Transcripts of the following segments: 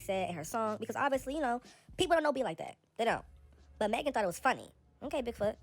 said in her song, because obviously, you know, people don't know be like that. They don't. But Megan thought it was funny. Okay, Bigfoot.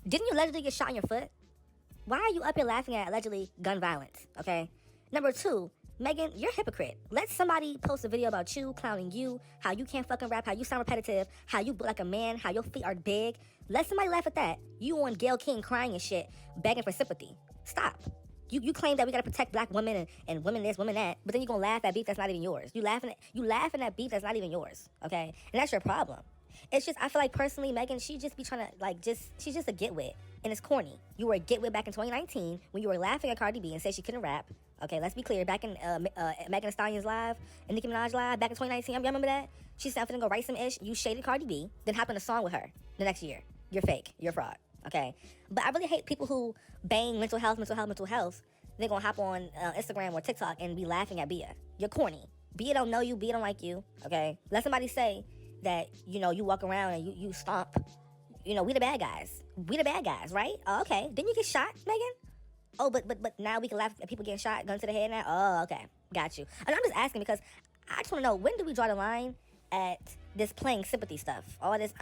Didn't you allegedly get shot in your foot? Why are you up here laughing at allegedly gun violence, okay? Number two, Megan, you're a hypocrite. Let somebody post a video about you, clowning you, how you can't fucking rap, how you sound repetitive, how you look like a man, how your feet are big. Let somebody laugh at that. You on Gayle King crying and shit, begging for sympathy. Stop. You claim that we gotta protect black women and women this, women that, but then you're gonna laugh at beef that's not even yours. You laughing at beef that's not even yours, okay? And that's your problem. It's just, I feel like personally, Megan, she just be trying to, like, she's just a get-wit. And it's corny. You were a get-wit back in 2019 when you were laughing at Cardi B and said she couldn't rap. Okay, let's be clear. Back in Megan Thee Stallion's live and Nicki Minaj live back in 2019, y'all remember that? She said, I'm finna go write some ish. You shaded Cardi B, then hop in a song with her the next year. You're fake. You're a fraud. Okay? But I really hate people who bang mental health. They're gonna hop on Instagram or TikTok and be laughing at Bia. You're corny. Bia don't know you. Bia don't like you. Okay? Let somebody say that, you know, you walk around and you stomp. You know, we the bad guys. We the bad guys, right? Oh, okay. Didn't you get shot, Megan? Oh, but now we can laugh at people getting shot, gun to the head now? Oh, okay. Got you. And I'm just asking because I just want to know, when do we draw the line at this playing sympathy stuff? All this,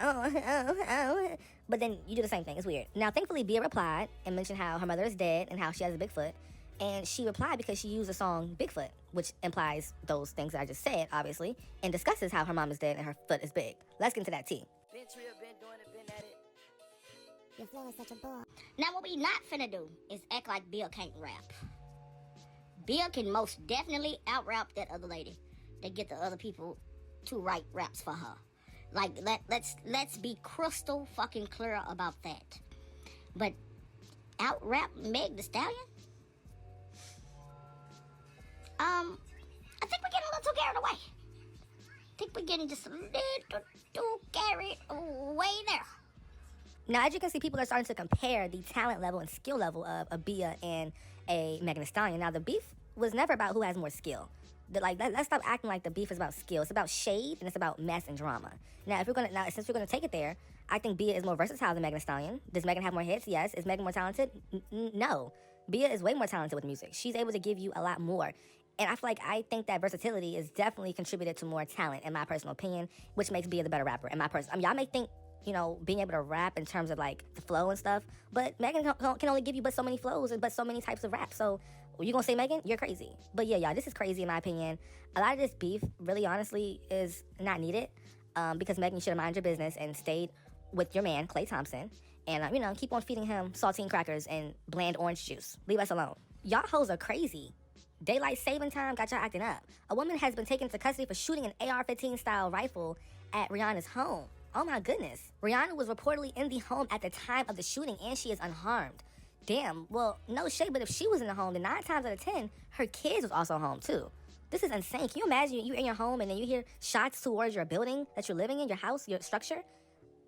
but then you do the same thing. It's weird. Now, thankfully, Bia replied and mentioned how her mother is dead and how she has a Bigfoot. And she replied because she used the song Bigfoot, which implies those things that I just said, obviously, and discusses how her mom is dead and her foot is big. Let's get into that tea. Been trill, been doing it, been at it. Your flow is such a bore. Now, what we not finna do is act like Bill can't rap. Bill can most definitely out-rap that other lady that get the other people to write raps for her. Like, let's be crystal fucking clear about that. But out-rap Meg Thee Stallion? I think we're getting a little too carried away. I think we're getting just a little too carried away there. Now, as you can see, people are starting to compare the talent level and skill level of a Bia and a Megan Thee Stallion. Now, the beef was never about who has more skill. Let's stop acting like the beef is about skill. It's about shade and it's about mess and drama. Now, since we're gonna take it there, I think Bia is more versatile than Megan Thee Stallion. Does Megan have more hits? Yes. Is Megan more talented? No. Bia is way more talented with music. She's able to give you a lot more. And I think that versatility is definitely contributed to more talent, in my personal opinion, which makes Bia the better rapper. Y'all may think, you know, being able to rap in terms of like the flow and stuff, but Megan can only give you but so many flows and but so many types of rap. So you gonna say Megan? You're crazy. But yeah, y'all, this is crazy in my opinion. A lot of this beef, really honestly, is not needed because Megan should have minded your business and stayed with your man, Klay Thompson, and you know, keep on feeding him saltine crackers and bland orange juice. Leave us alone. Y'all hoes are crazy. Daylight saving time got y'all acting up. A woman has been taken into custody for shooting an AR-15 style rifle at Rihanna's home. Oh my goodness. Rihanna was reportedly in the home at the time of the shooting and she is unharmed. Damn, well, no shade, but if she was in the home, then 9 times out of 10, her kids was also home too. This is insane. Can you imagine you're in your home and then you hear shots towards your building that you're living in, your house, your structure?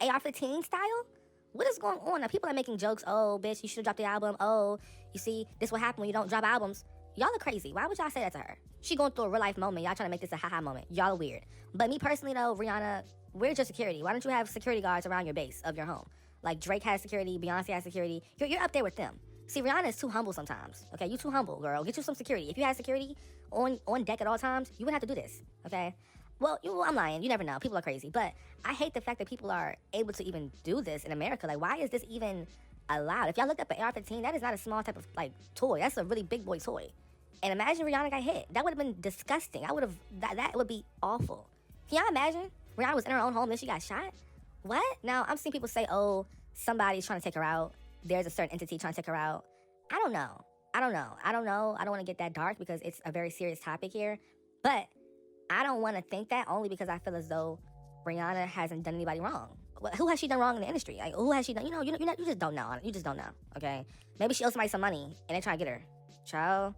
AR-15 style? What is going on? Now, people are making jokes. Oh, bitch, you should have dropped the album. Oh, you see, this what happened when you don't drop albums. Y'all are crazy. Why would y'all say that to her? She going through a real life moment. Y'all trying to make this a haha moment. Y'all are weird. But me personally though, Rihanna, where's your security? Why don't you have security guards around your base of your home? Like Drake has security, Beyonce has security. You're up there with them. See, Rihanna is too humble sometimes. Okay, you too humble, girl. Get you some security. If you had security on deck at all times, you wouldn't have to do this. Okay? Well, I'm lying. You never know. People are crazy. But I hate the fact that people are able to even do this in America. Like, why is this even allowed? If y'all looked up an AR-15, that is not a small type of like toy. That's a really big boy toy. And imagine Rihanna got hit. That would have been disgusting. That would be awful. Can y'all imagine? Rihanna was in her own home, then she got shot? What? Now, I'm seeing people say, oh, somebody's trying to take her out. There's a certain entity trying to take her out. I don't know. I don't want to get that dark because it's a very serious topic here. But I don't want to think that only because I feel as though Rihanna hasn't done anybody wrong. Who has she done wrong in the industry? Like, who has she done? You just don't know. You just don't know, okay? Maybe she owes somebody some money and they're trying to get her. Child.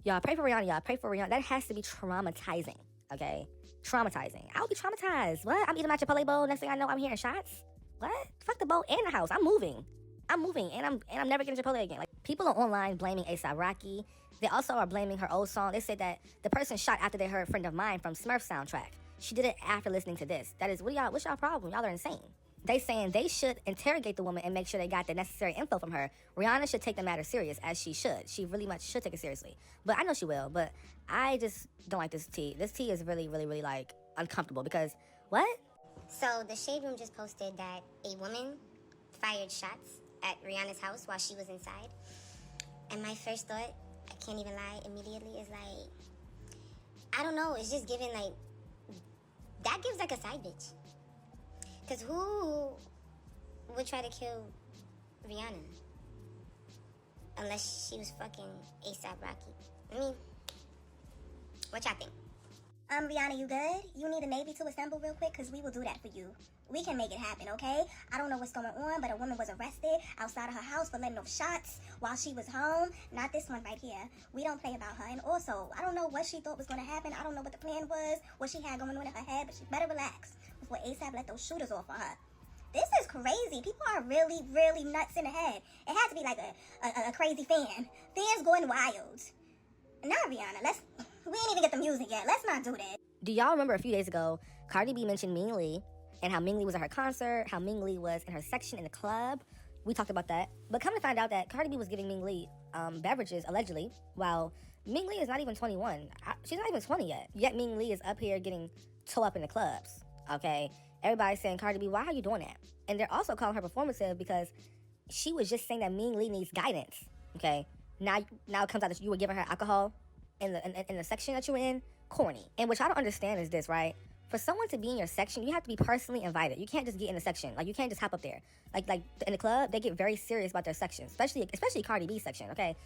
Y'all, pray for Rihanna, y'all. Pray for Rihanna. That has to be traumatizing, okay? Traumatizing. I would be traumatized. What? I'm eating my Chipotle bowl. Next thing I know, I'm hearing shots. What? Fuck the bowl and the house. I'm moving, and I'm never getting Chipotle again. Like, people are online blaming A$AP Rocky. They also are blaming her old song. They said that the person shot after they heard "Friend of Mine" from Smurf soundtrack. She did it after listening to this. That is, what's y'all problem? Y'all are insane. They saying they should interrogate the woman and make sure they got the necessary info from her. Rihanna should take the matter serious, as she should. She really much should take it seriously. But I know she will, but I just don't like this tea. This tea is really, really, really, like, uncomfortable because, what? So the Shade Room just posted that a woman fired shots at Rihanna's house while she was inside. And my first thought, I can't even lie, immediately is like, I don't know, it's just giving like, that gives like a side bitch. Because who would try to kill Rihanna? Unless she was fucking A$AP Rocky. I mean, what y'all think? Rihanna, you good? You need a Navy to assemble real quick? Because we will do that for you. We can make it happen, okay? I don't know what's going on, but a woman was arrested outside of her house for letting off shots while she was home. Not this one right here. We don't play about her. And also, I don't know what she thought was going to happen. I don't know what the plan was, what she had going on in her head, but she better relax before A$AP let those shooters off on her. This is crazy. People are really, really nuts in the head. It has to be like a crazy fan. Fans going wild. Not Rihanna. We ain't even get the music yet. Let's not do that. Do y'all remember a few days ago, Cardi B mentioned Ming Lee and how Ming Lee was at her concert, how Ming Lee was in her section in the club? We talked about that. But come to find out that Cardi B was giving Ming Lee beverages, allegedly, while Ming Lee is not even 21. She's not even 20 yet. Yet Ming Lee is up here getting toe up in the clubs, okay? Everybody's saying, Cardi B, why are you doing that? And they're also calling her performative because she was just saying that Ming Lee needs guidance, okay? Now it comes out that you were giving her alcohol in the section that you were in. Corny. And what y'all don't understand is this, right? For someone to be in your section, you have to be personally invited. You can't just get in the section. Like, you can't just hop up there. Like in the club, they get very serious about their section, especially Cardi B's section, okay?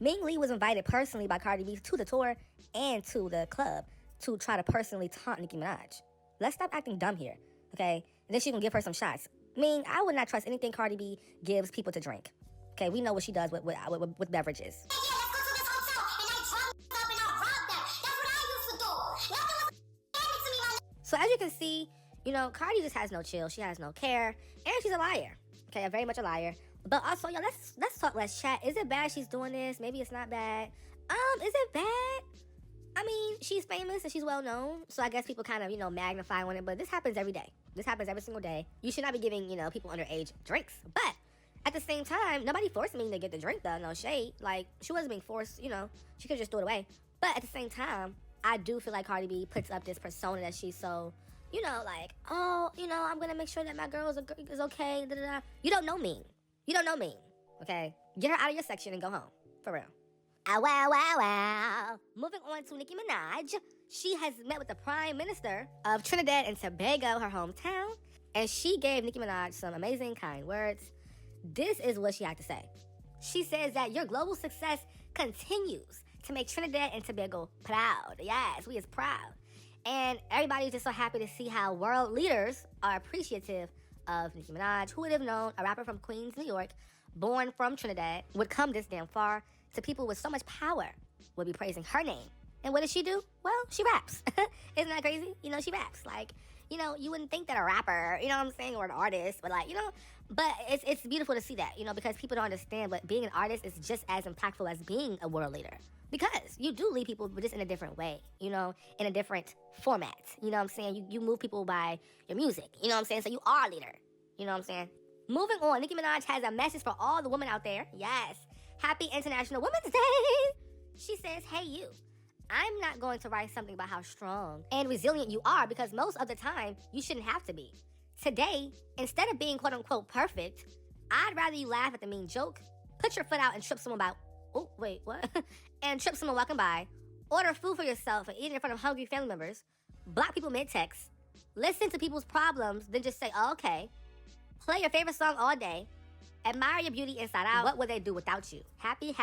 Ming Lee was invited personally by Cardi B to the tour and to the club to try to personally taunt Nicki Minaj. Let's stop acting dumb here, okay? And then she can give her some shots. Ming, I would not trust anything Cardi B gives people to drink. Okay, we know what she does with beverages. So as you can see, you know, Cardi just has no chill. She has no care. And she's a liar. Okay, very much a liar. But also, yo, let's talk, let's chat. Is it bad she's doing this? Maybe it's not bad. Is it bad? I mean, she's famous and she's well known. So I guess people kind of, you know, magnify on it. But this happens every day. This happens every single day. You should not be giving, you know, people underage drinks. But at the same time, nobody forced me to get the drink, though. No shade. Like, she wasn't being forced, you know. She could just throw it away. But at the same time, I do feel like Cardi B puts up this persona that she's so, you know, like, oh, you know, I'm going to make sure that my girl is okay. Da, da, da. You don't know me. You don't know me. Okay? Get her out of your section and go home. For real. Ah, wow, wow, wow. Moving on to Nicki Minaj. She has met with the Prime Minister of Trinidad and Tobago, her hometown. And she gave Nicki Minaj some amazing, kind words. This is what she had to say. She says that your global success continues to make Trinidad and Tobago proud. Yes, we is proud. And everybody's just so happy to see how world leaders are appreciative of Nicki Minaj. Who would have known a rapper from Queens, New York, born from Trinidad, would come this damn far to people with so much power would be praising her name. And what does she do? Well, she raps. Isn't that crazy? You know, she raps. Like, you know, you wouldn't think that a rapper, you know what I'm saying, or an artist, but like, you know, but it's beautiful to see that, you know, because people don't understand, but being an artist is just as impactful as being a world leader. Because you do lead people, but just in a different way, you know, in a different format. You know what I'm saying? You move people by your music, you know what I'm saying? So you are a leader, you know what I'm saying? Moving on, Nicki Minaj has a message for all the women out there. Yes. Happy International Women's Day. She says, hey, you. I'm not going to write something about how strong and resilient you are because most of the time, you shouldn't have to be. Today, instead of being quote-unquote perfect, I'd rather you laugh at the mean joke, put your foot out and trip someone by, oh, wait, what? And trip someone walking by, order food for yourself and eat it in front of hungry family members, block people mid-text, listen to people's problems, then just say, oh, okay, play your favorite song all day, admire your beauty inside out. What would they do without you? Happy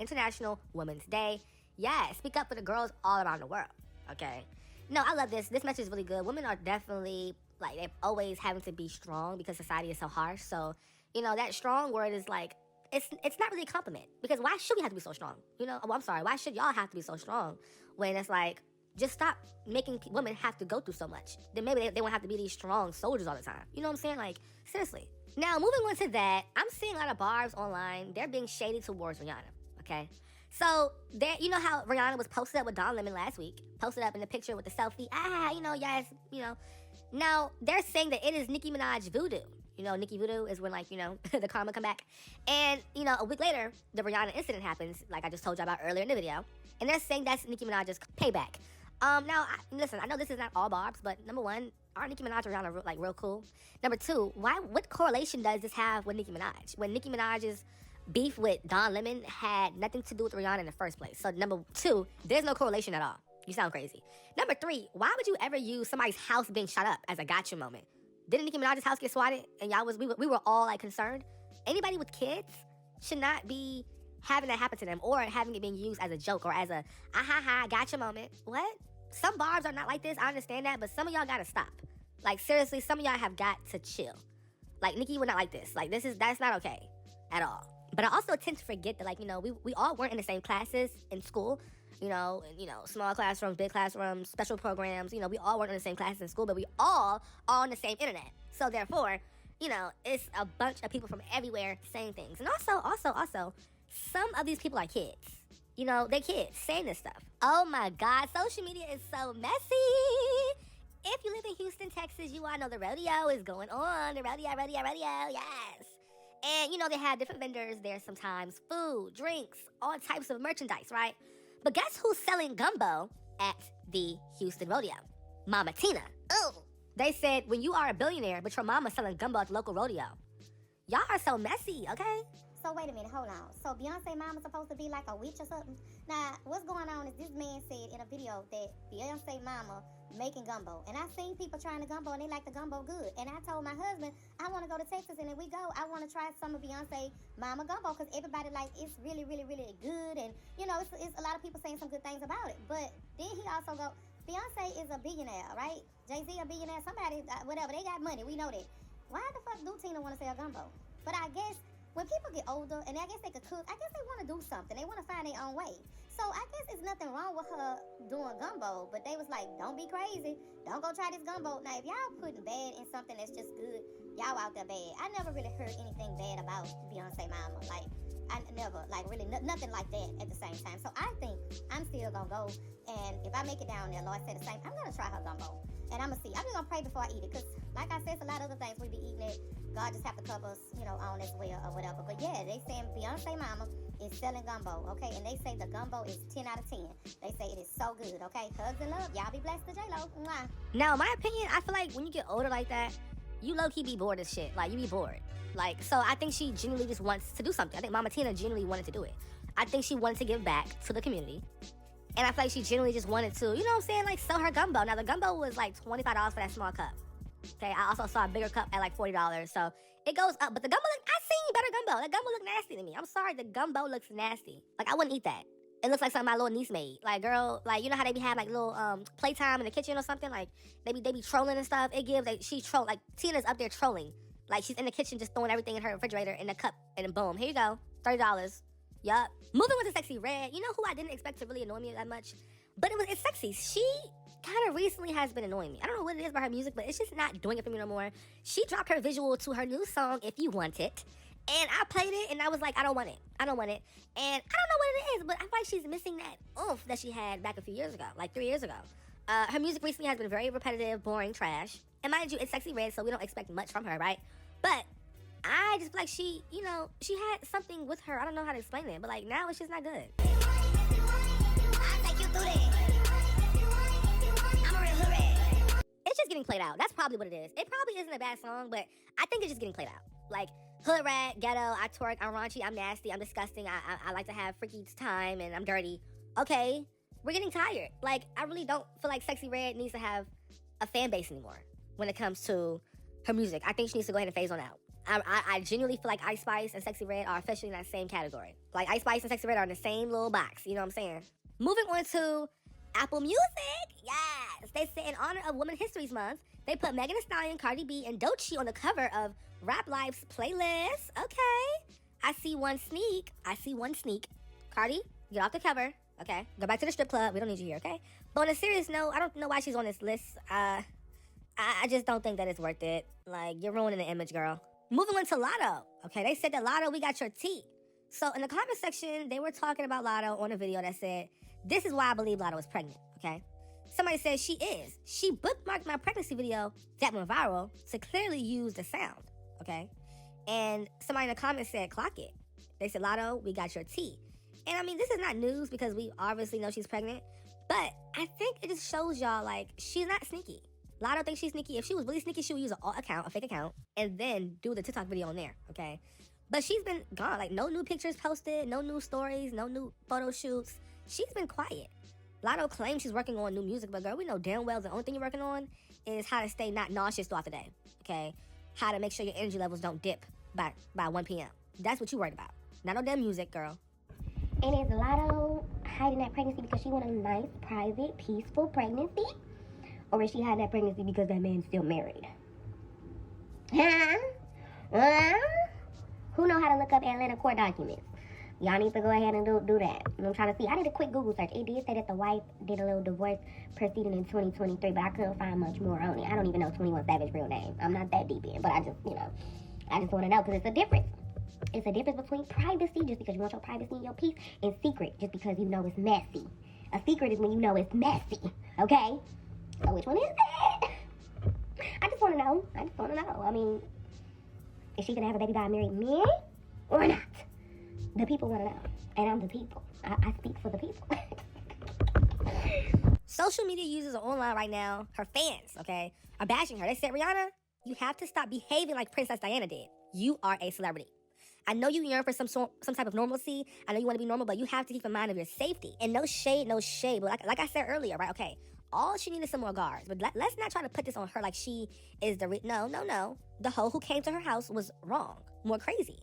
#International Women's Day. Yeah, speak up for the girls all around the world, okay? No, I love this. This message is really good. Women are definitely, like, they're always having to be strong because society is so harsh. So, you know, that strong word is like, it's not really a compliment. Because why should we have to be so strong? You know, oh, I'm sorry. Why should y'all have to be so strong when it's like, just stop making women have to go through so much. Then maybe they won't have to be these strong soldiers all the time. You know what I'm saying? Like, seriously. Now, moving on to that, I'm seeing a lot of barbs online. They're being shady towards Rihanna, okay? So there, you know how Rihanna was posted up with Don Lemon last week, posted up in the picture with the selfie. Yes, Now they're saying that it is Nicki Minaj voodoo. Nicki voodoo is when the karma come back. And a week later, the Rihanna incident happens, like I just told you about earlier in the video, and they're saying that's Nicki Minaj's payback. Now listen, I know this is not all barbs, but number one, aren't Nicki Minaj and Rihanna real cool? Number two, what correlation does this have with Nicki Minaj? When Nicki Minaj's beef with Don Lemon had nothing to do with Rihanna in the first place. So number two, there's no correlation at all. You sound crazy. Number three, why would you ever use somebody's house being shot up as a gotcha moment? Didn't Nicki Minaj's house get swatted and we were all like concerned? Anybody with kids should not be having that happen to them or having it being used as a joke or as a gotcha moment. What? Some barbs are not like this. I understand that, but some of y'all gotta stop. Like seriously, some of y'all have got to chill. Like Nicki would not like this. Like that's not okay at all. But I also tend to forget that we all weren't in the same classes in school. Small classrooms, big classrooms, special programs. We all weren't in the same classes in school, but we all are on the same internet. So therefore, it's a bunch of people from everywhere saying things. And also, some of these people are kids. They're kids saying this stuff. Oh my God, social media is so messy. If you live in Houston, Texas, you all know the rodeo is going on. The rodeo, yes. And, they have different vendors there sometimes. Food, drinks, all types of merchandise, right? But guess who's selling gumbo at the Houston rodeo? Mama Tina. Ooh. They said, when you are a billionaire, but your mama's selling gumbo at the local rodeo. Y'all are so messy, okay? So wait a minute, hold on. So Beyonce mama's supposed to be like a witch or something? Now, what's going on is this man said in a video that Beyonce mama making gumbo. And I seen people trying the gumbo and they like the gumbo good. And I told my husband, I want to go to Texas and if we go, I want to try some of Beyonce mama gumbo because everybody it's really, really, really good. And, it's a lot of people saying some good things about it. But then he also go, Beyonce is a billionaire, right? Jay-Z a billionaire, somebody, whatever, they got money, we know that. Why the fuck do Tina want to sell gumbo? But I guess when people get older, and I guess they could cook, I guess they want to do something. They want to find their own way. So I guess it's nothing wrong with her doing gumbo, but they was like, don't be crazy. Don't go try this gumbo. Now, if y'all putting bad in something that's just good, y'all out there bad. I never really heard anything bad about Beyonce mama. I never, really, nothing like that at the same time. So I think I'm still going to go, and if I make it down there, Lord said the same, I'm going to try her gumbo. And I'm going to see. I'm just going to pray before I eat it, because like I said, it's a lot of other things we be eating it. God just have to cover us, on as well or whatever. But yeah, they saying Beyonce mama is selling gumbo, okay? And they say the gumbo is 10 out of 10. They say it is so good, okay? Hugs and love. Y'all be blessed to J-Lo. Mwah. Now, in my opinion, I feel like when you get older like that, you low-key be bored as shit. You be bored. So I think she genuinely just wants to do something. I think Mama Tina genuinely wanted to do it. I think she wanted to give back to the community. And I feel like she genuinely just wanted to, sell her gumbo. Now, the gumbo was $25 for that small cup. Okay, I also saw a bigger cup at $40. So it goes up. But the gumbo, I seen better gumbo. The gumbo look nasty to me. I'm sorry, the gumbo looks nasty. I wouldn't eat that. It looks like something my little niece made. Girl, you know how they be having little playtime in the kitchen or something? They be trolling and stuff. It gives she troll Tina's up there trolling. She's in the kitchen just throwing everything in her refrigerator in a cup and then boom, here you go. $30. Yup. Moving with the Sexy Red. You know who I didn't expect to really annoy me that much? But it's sexy. She kind of recently has been annoying me. I don't know what it is about her music, but it's just not doing it for me no more. She dropped her visual to her new song, If You Want It. And I played it, and I was like, I don't want it. And I don't know what it is, but I feel like she's missing that oomph that she had back a few years ago, 3 years ago. Her music recently has been very repetitive, boring, trash. And mind you, it's Sexy Red, so we don't expect much from her, right? But I just feel like she had something with her. I don't know how to explain it, but now it's just not good. I'll take you through that. I'm a real hood. It's just getting played out. That's probably what it is. It probably isn't a bad song, but I think it's just getting played out. Hood rat, ghetto, I twerk, I'm raunchy, I'm nasty, I'm disgusting, I like to have freaky time, and I'm dirty. Okay, we're getting tired. I really don't feel like Sexy Red needs to have a fan base anymore when it comes to her music. I think she needs to go ahead and phase on out. I genuinely feel like Ice Spice and Sexy Red are officially in that same category. Ice Spice and Sexy Red are in the same little box, you know what I'm saying? Moving on to Apple Music. Yes, they said in honor of Women's History Month, they put Megan Thee Stallion, Cardi B, and Doechii on the cover of Rap Life's playlist. Okay. I see one sneak. Cardi, get off the cover. Okay. Go back to the strip club. We don't need you here, okay? But on a serious note, I don't know why she's on this list. I just don't think that it's worth it. You're ruining the image, girl. Moving on to Latto. Okay, they said that Latto, we got your tea. So in the comment section, they were talking about Latto on a video that said, "This is why I believe Latto is pregnant," okay? Somebody said she is. She bookmarked my pregnancy video that went viral to clearly use the sound, okay? And somebody in the comments said, "Clock it." They said, "Latto, we got your tea." And I mean, this is not news because we obviously know she's pregnant, but I think it just shows y'all, like, she's not sneaky. Latto thinks she's sneaky. If she was really sneaky, she would use an alt account, a fake account, and then do the TikTok video on there, okay? But she's been gone. Like, no new pictures posted, no new stories, no new photo shoots. She's been quiet. Latto claims she's working on new music, but girl, we know damn well the only thing you're working on is how to stay not nauseous throughout the day, okay? How to make sure your energy levels don't dip by 1 p.m. That's what you worried about. Not no damn music, girl. And is Latto hiding that pregnancy because she want a nice, private, peaceful pregnancy? Or is she hiding that pregnancy because that man's still married? Huh? Who know how to look up Atlanta court documents? Y'all need to go ahead and do that. I'm trying to see. I did a quick Google search. It did say that the wife did a little divorce proceeding in 2023, but I couldn't find much more on it. I don't even know 21 Savage's real name. I'm not that deep in, but I just want to know because it's a difference. It's a difference between privacy, just because you want your privacy and your peace, and secret, just because you know it's messy. A secret is when you know it's messy, okay? So which one is it? I just want to know. I mean, is she going to have a baby by a married man or not? The people want to know. And I'm the people. I speak for the people. Social media users are online right now. Her fans, okay, are bashing her. They said, "Rihanna, you have to stop behaving like Princess Diana did. You are a celebrity. I know you yearn for some type of normalcy. I know you want to be normal, but you have to keep in mind of your safety." And no shade. But like I said earlier, right? Okay, all she needed is some more guards. But let's not try to put this on her like she is the no. The hoe who came to her house was wrong, more crazy,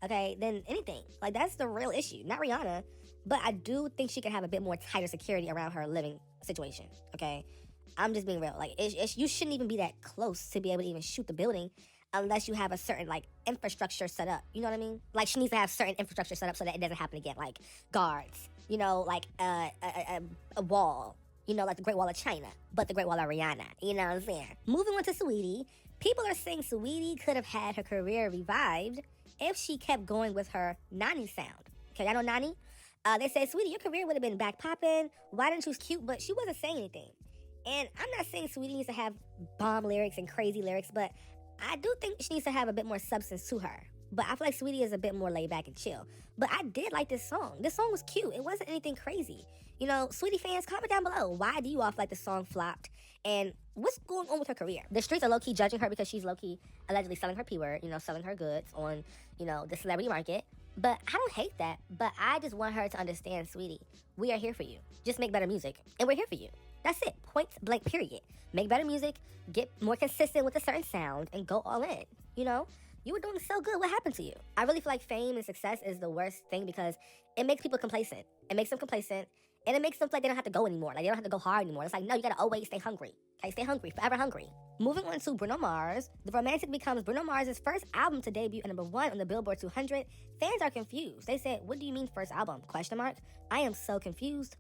okay, than anything. Like, that's the real issue, not Rihanna. But I do think she could have a bit more tighter security around her living situation, okay? I'm just being real. Like, you shouldn't even be that close to be able to even shoot the building unless you have a certain, like, infrastructure set up. You know what I mean? Like, she needs to have certain infrastructure set up so that it doesn't happen again. Like, guards, like a wall, like the Great Wall of China, but the Great Wall of Rihanna. You know what I'm saying? Moving on to Saweetie. People are saying Saweetie could have had her career revived if she kept going with her Nani sound. Okay, y'all know Nani? They said, "Saweetie, your career would have been back popping. Why didn't you? Was cute, but she wasn't saying anything." And I'm not saying Saweetie needs to have bomb lyrics and crazy lyrics, but I do think she needs to have a bit more substance to her. But I feel like Saweetie is a bit more laid back and chill. But I did like this song. This song was cute. It wasn't anything crazy. Saweetie fans, comment down below. Why do you all feel like the song flopped? And what's going on with her career? The streets are low-key judging her because she's low-key allegedly selling her P-word, selling her goods on, the celebrity market. But I don't hate that. But I just want her to understand, sweetie, we are here for you. Just make better music, and we're here for you. That's it. Point blank, period. Make better music, get more consistent with a certain sound, and go all in. You were doing so good. What happened to you? I really feel like fame and success is the worst thing because it makes people complacent. It makes them complacent, and it makes them feel like they don't have to go anymore. Like, they don't have to go hard anymore. It's like, no, you gotta always stay hungry. Okay, stay hungry, forever hungry. Moving on to Bruno Mars. The Romantic becomes Bruno Mars' first album to debut at #1 on the Billboard 200. Fans are confused. They said, "What do you mean first album? ? I am so confused. ?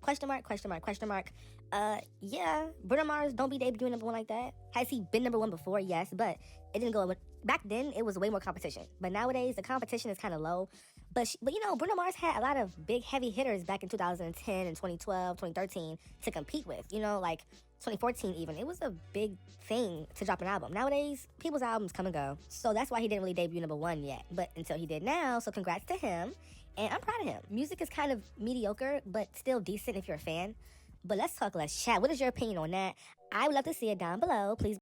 Yeah, Bruno Mars don't be debuting #1 like that. Has he been #1 before? Yes, but it didn't go with. Back then, it was way more competition. But nowadays, the competition is kind of low. But Bruno Mars had a lot of big, heavy hitters back in 2010 and 2012, 2013 to compete with. Like 2014 even. It was a big thing to drop an album. Nowadays, people's albums come and go. So that's why he didn't really debut #1 yet. But until he did now, so congrats to him. And I'm proud of him. Music is kind of mediocre, but still decent if you're a fan. But let's talk, let's chat. What is your opinion on that? I would love to see it down below. Please